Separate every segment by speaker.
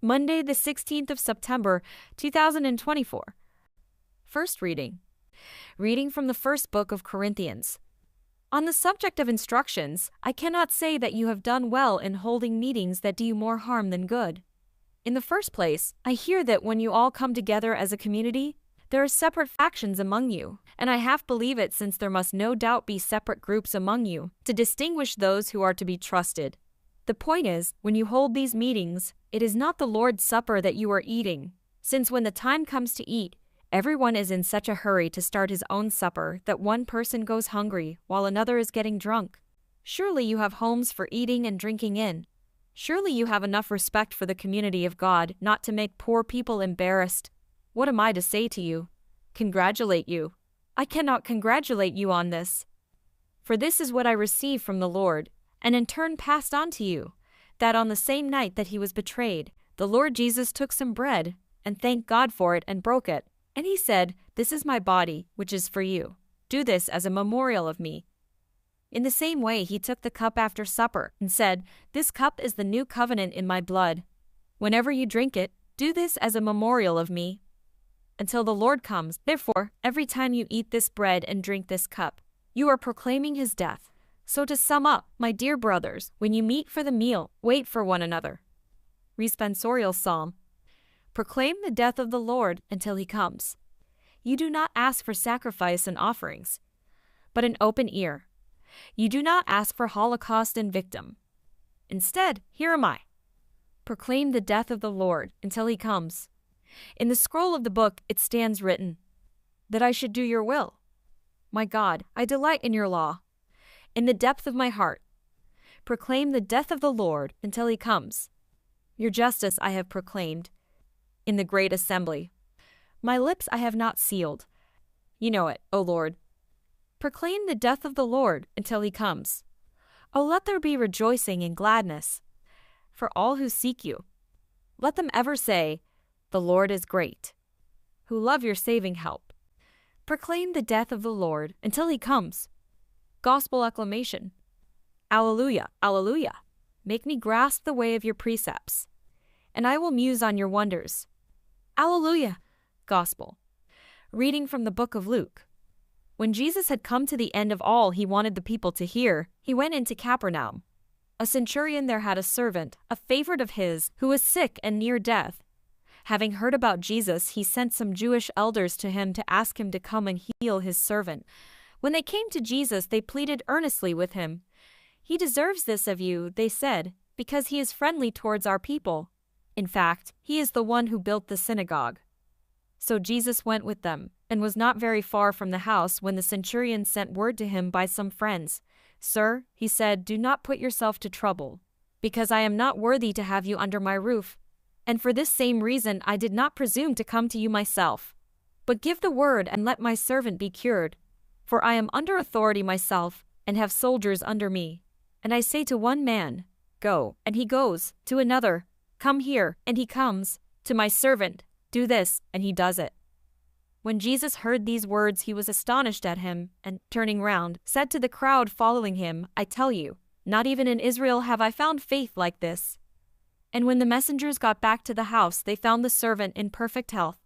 Speaker 1: Monday, the 16th of September, 2024. First reading. Reading from the first book of Corinthians. On the subject of instructions, I cannot say that you have done well in holding meetings that do you more harm than good. In the first place, I hear that when you all come together as a community, there are separate factions among you, and I half believe it, since there must no doubt be separate groups among you, to distinguish those who are to be trusted. The point is, when you hold these meetings, it is not the Lord's Supper that you are eating, since when the time comes to eat, everyone is in such a hurry to start his own supper that one person goes hungry while another is getting drunk. Surely you have homes for eating and drinking in. Surely you have enough respect for the community of God not to make poor people embarrassed. What am I to say to you? Congratulate you. I cannot congratulate you on this. For this is what I received from the Lord, and in turn passed on to you, that on the same night that he was betrayed, the Lord Jesus took some bread, and thanked God for it and broke it. And he said, "This is my body, which is for you. Do this as a memorial of me." In the same way he took the cup after supper, and said, "This cup is the new covenant in my blood. Whenever you drink it, do this as a memorial of me. Until the Lord comes, therefore, every time you eat this bread and drink this cup, you are proclaiming his death. So to sum up, my dear brothers, when you meet for the meal, wait for one another." Responsorial Psalm. Proclaim the death of the Lord until he comes. You do not ask for sacrifice and offerings, but an open ear. You do not ask for holocaust and victim. Instead, here am I. Proclaim the death of the Lord until he comes. In the scroll of the book it stands written, that I should do your will. My God, I delight in your law. In the depth of my heart, proclaim the death of the Lord until he comes. Your justice I have proclaimed in the great assembly. My lips I have not sealed. You know it, O Lord. Proclaim the death of the Lord until he comes. O let there be rejoicing and gladness for all who seek you. Let them ever say, "The Lord is great," who love your saving help. Proclaim the death of the Lord until he comes. Gospel acclamation. Alleluia, alleluia. Make me grasp the way of your precepts, and I will muse on your wonders. Alleluia. Gospel. Reading from the book of Luke. When Jesus had come to the end of all he wanted the people to hear, he went into Capernaum. A centurion there had a servant, a favorite of his, who was sick and near death. Having heard about Jesus, he sent some Jewish elders to him to ask him to come and heal his servant. When they came to Jesus, they pleaded earnestly with him. "He deserves this of you," they said, "because he is friendly towards our people. In fact, he is the one who built the synagogue." So Jesus went with them, and was not very far from the house when the centurion sent word to him by some friends. "Sir," he said, "do not put yourself to trouble, because I am not worthy to have you under my roof. And for this same reason I did not presume to come to you myself. But give the word and let my servant be cured. For I am under authority myself, and have soldiers under me. And I say to one man, 'Go,' and he goes, to another, 'Come here,' and he comes, to my servant, 'Do this,' and he does it." When Jesus heard these words he was astonished at him, and, turning round, said to the crowd following him, "I tell you, not even in Israel have I found faith like this." And when the messengers got back to the house they found the servant in perfect health.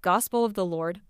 Speaker 1: Gospel of the Lord.